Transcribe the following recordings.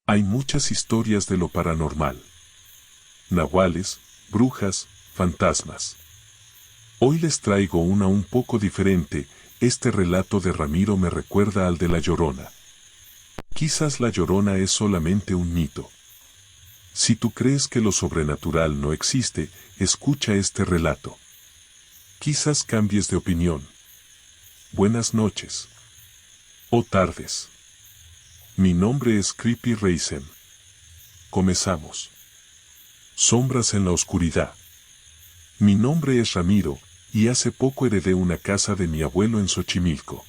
Hay muchas historias de lo paranormal. Nahuales, brujas, fantasmas. Hoy les traigo una un poco diferente. Este relato de Ramiro me recuerda al de La Llorona. Quizás La Llorona es solamente un mito. Si tú crees que lo sobrenatural no existe, escucha este relato. Quizás cambies de opinión. Buenas noches. O tardes. Mi nombre es Creepy Raisin. Comenzamos. Sombras en la oscuridad. Mi nombre es Ramiro, y hace poco heredé una casa de mi abuelo en Xochimilco.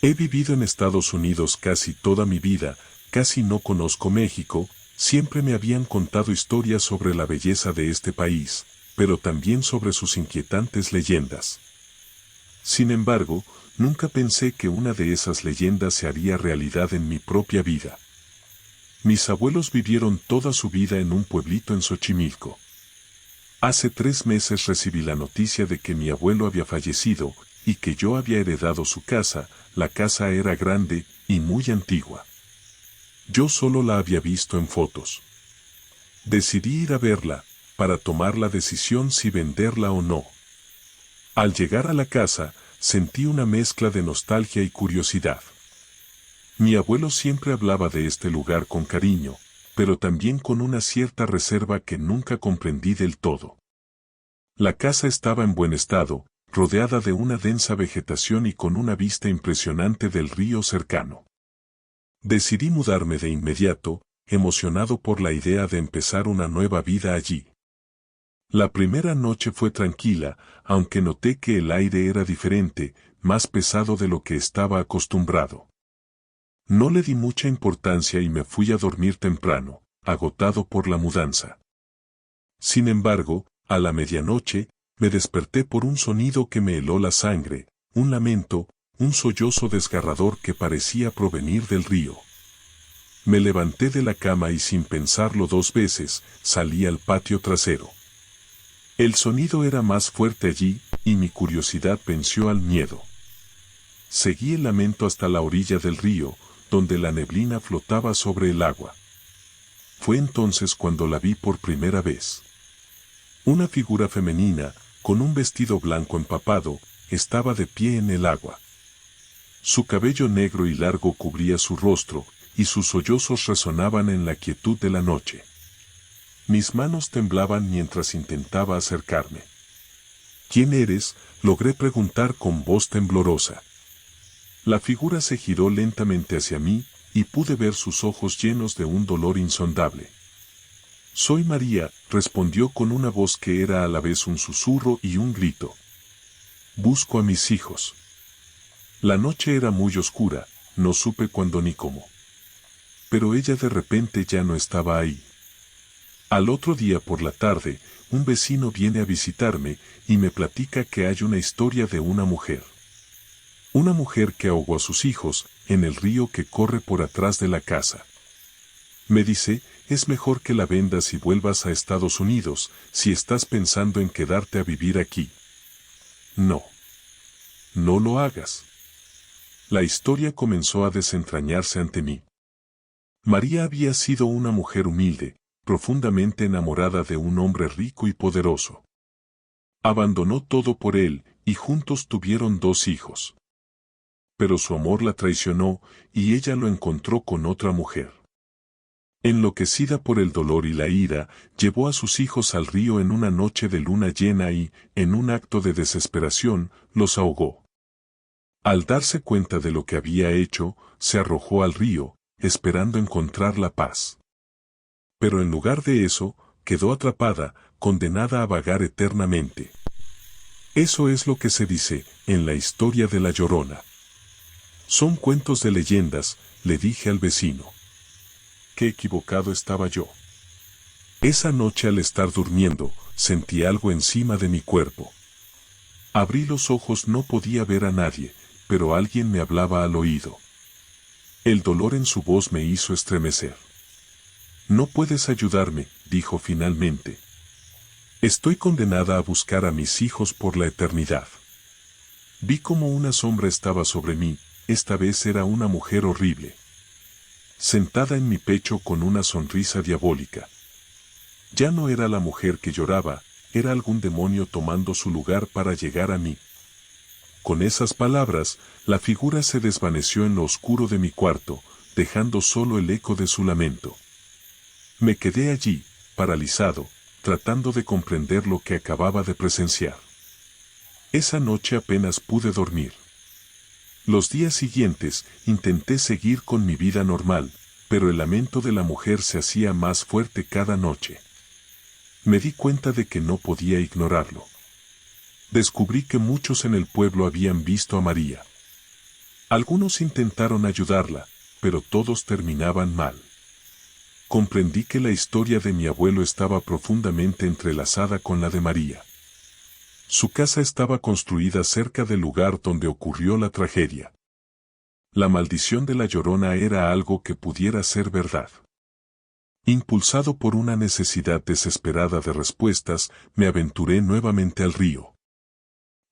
He vivido en Estados Unidos casi toda mi vida, casi no conozco México, siempre me habían contado historias sobre la belleza de este país, pero también sobre sus inquietantes leyendas. Sin embargo, nunca pensé que una de esas leyendas se haría realidad en mi propia vida. Mis abuelos vivieron toda su vida en un pueblito en Xochimilco. Hace 3 meses recibí la noticia de que mi abuelo había fallecido y que yo había heredado su casa. La casa era grande y muy antigua. Yo solo la había visto en fotos. Decidí ir a verla, para tomar la decisión si venderla o no. Al llegar a la casa, sentí una mezcla de nostalgia y curiosidad. Mi abuelo siempre hablaba de este lugar con cariño, pero también con una cierta reserva que nunca comprendí del todo. La casa estaba en buen estado, rodeada de una densa vegetación y con una vista impresionante del río cercano. Decidí mudarme de inmediato, emocionado por la idea de empezar una nueva vida allí. La primera noche fue tranquila, aunque noté que el aire era diferente, más pesado de lo que estaba acostumbrado. No le di mucha importancia y me fui a dormir temprano, agotado por la mudanza. Sin embargo, a la medianoche, me desperté por un sonido que me heló la sangre, un lamento, un sollozo desgarrador que parecía provenir del río. Me levanté de la cama y sin pensarlo 2 veces, salí al patio trasero. El sonido era más fuerte allí, y mi curiosidad venció al miedo. Seguí el lamento hasta la orilla del río, donde la neblina flotaba sobre el agua. Fue entonces cuando la vi por primera vez. Una figura femenina, con un vestido blanco empapado, estaba de pie en el agua. Su cabello negro y largo cubría su rostro, y sus sollozos resonaban en la quietud de la noche. Mis manos temblaban mientras intentaba acercarme. ¿Quién eres?, logré preguntar con voz temblorosa. La figura se giró lentamente hacia mí, y pude ver sus ojos llenos de un dolor insondable. Soy María, respondió con una voz que era a la vez un susurro y un grito. Busco a mis hijos. La noche era muy oscura, no supe cuándo ni cómo. Pero ella de repente ya no estaba ahí. Al otro día por la tarde, un vecino viene a visitarme y me platica que hay una historia de una mujer. Una mujer que ahogó a sus hijos en el río que corre por atrás de la casa. Me dice, es mejor que la vendas y vuelvas a Estados Unidos, si estás pensando en quedarte a vivir aquí. No. No lo hagas. La historia comenzó a desentrañarse ante mí. María había sido una mujer humilde, profundamente enamorada de un hombre rico y poderoso. Abandonó todo por él, y juntos tuvieron 2 hijos. Pero su amor la traicionó, y ella lo encontró con otra mujer. Enloquecida por el dolor y la ira, llevó a sus hijos al río en una noche de luna llena y, en un acto de desesperación, los ahogó. Al darse cuenta de lo que había hecho, se arrojó al río, esperando encontrar la paz. Pero en lugar de eso, quedó atrapada, condenada a vagar eternamente. Eso es lo que se dice en la historia de La Llorona. Son cuentos de leyendas, le dije al vecino. Qué equivocado estaba yo. Esa noche al estar durmiendo, sentí algo encima de mi cuerpo. Abrí los ojos, no podía ver a nadie, pero alguien me hablaba al oído. El dolor en su voz me hizo estremecer. No puedes ayudarme, dijo finalmente. Estoy condenada a buscar a mis hijos por la eternidad. Vi como una sombra estaba sobre mí, esta vez era una mujer horrible. sentada en mi pecho con una sonrisa diabólica. Ya no era la mujer que lloraba, era algún demonio tomando su lugar para llegar a mí. Con esas palabras, la figura se desvaneció en lo oscuro de mi cuarto, dejando solo el eco de su lamento. Me quedé allí, paralizado, tratando de comprender lo que acababa de presenciar. Esa noche apenas pude dormir. Los días siguientes intenté seguir con mi vida normal, pero el lamento de la mujer se hacía más fuerte cada noche. Me di cuenta de que no podía ignorarlo. Descubrí que muchos en el pueblo habían visto a María. Algunos intentaron ayudarla, pero todos terminaban mal. Comprendí que la historia de mi abuelo estaba profundamente entrelazada con la de María. Su casa estaba construida cerca del lugar donde ocurrió la tragedia. La maldición de la Llorona era algo que pudiera ser verdad. Impulsado por una necesidad desesperada de respuestas, me aventuré nuevamente al río.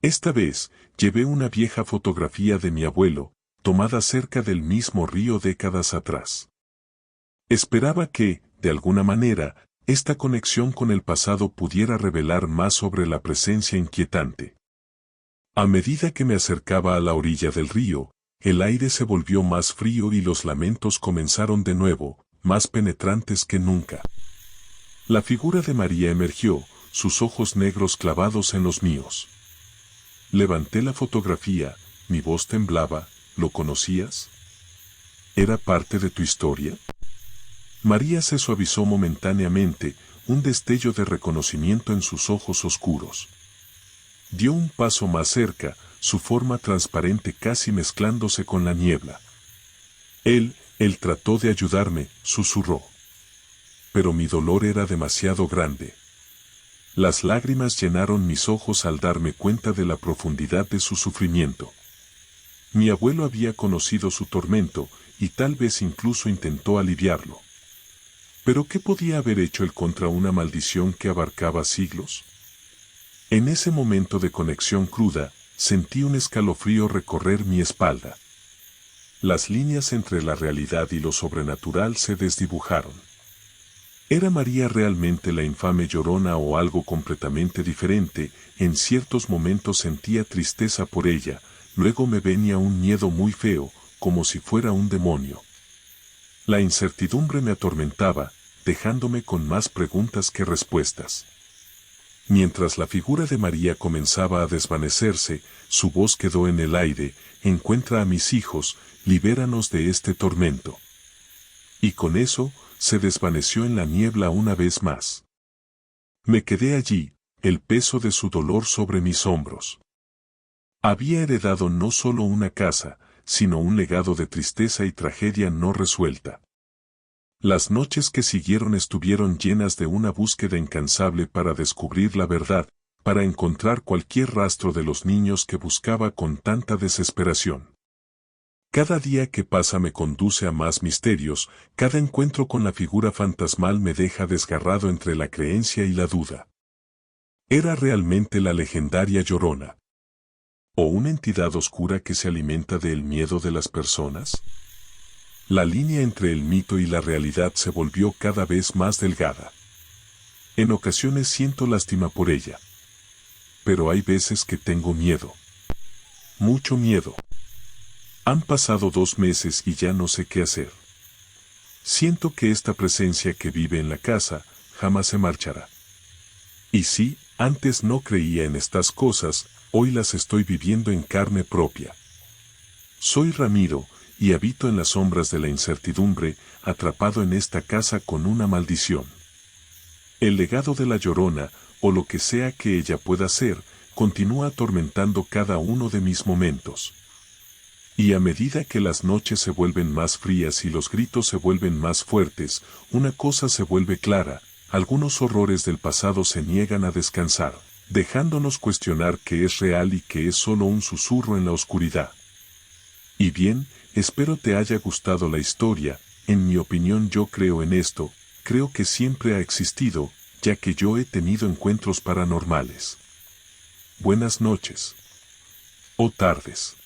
Esta vez, llevé una vieja fotografía de mi abuelo, tomada cerca del mismo río décadas atrás. Esperaba que, de alguna manera, esta conexión con el pasado pudiera revelar más sobre la presencia inquietante. A medida que me acercaba a la orilla del río, el aire se volvió más frío y los lamentos comenzaron de nuevo, más penetrantes que nunca. La figura de María emergió, sus ojos negros clavados en los míos. Levanté la fotografía, mi voz temblaba. ¿Lo conocías? ¿Era parte de tu historia? María se suavizó momentáneamente, un destello de reconocimiento en sus ojos oscuros. Dio un paso más cerca, su forma transparente casi mezclándose con la niebla. Él trató de ayudarme, susurró. Pero mi dolor era demasiado grande. Las lágrimas llenaron mis ojos al darme cuenta de la profundidad de su sufrimiento. Mi abuelo había conocido su tormento, y tal vez incluso intentó aliviarlo. ¿Pero qué podía haber hecho él contra una maldición que abarcaba siglos? En ese momento de conexión cruda, sentí un escalofrío recorrer mi espalda. Las líneas entre la realidad y lo sobrenatural se desdibujaron. ¿Era María realmente la infame Llorona o algo completamente diferente? En ciertos momentos sentía tristeza por ella, luego me venía un miedo muy feo, como si fuera un demonio. La incertidumbre me atormentaba, dejándome con más preguntas que respuestas. Mientras la figura de María comenzaba a desvanecerse, su voz quedó en el aire: encuentra a mis hijos, libéranos de este tormento. Y con eso, se desvaneció en la niebla una vez más. Me quedé allí, el peso de su dolor sobre mis hombros. Había heredado no solo una casa, sino un legado de tristeza y tragedia no resuelta. Las noches que siguieron estuvieron llenas de una búsqueda incansable para descubrir la verdad, para encontrar cualquier rastro de los niños que buscaba con tanta desesperación. Cada día que pasa me conduce a más misterios, cada encuentro con la figura fantasmal me deja desgarrado entre la creencia y la duda. ¿Era realmente la legendaria Llorona? ¿O una entidad oscura que se alimenta del miedo de las personas? La línea entre el mito y la realidad se volvió cada vez más delgada. En ocasiones siento lástima por ella. Pero hay veces que tengo miedo. Mucho miedo. Han pasado 2 meses y ya no sé qué hacer. Siento que esta presencia que vive en la casa jamás se marchará. Y sí, antes no creía en estas cosas, hoy las estoy viviendo en carne propia. Soy Ramiro, y habito en las sombras de la incertidumbre, atrapado en esta casa con una maldición. El legado de la Llorona, o lo que sea que ella pueda ser, continúa atormentando cada uno de mis momentos. Y a medida que las noches se vuelven más frías y los gritos se vuelven más fuertes, una cosa se vuelve clara: algunos horrores del pasado se niegan a descansar, dejándonos cuestionar qué es real y qué es solo un susurro en la oscuridad. Y bien, espero te haya gustado la historia. En mi opinión, yo creo en esto, creo que siempre ha existido, ya que yo he tenido encuentros paranormales. Buenas noches. O tardes.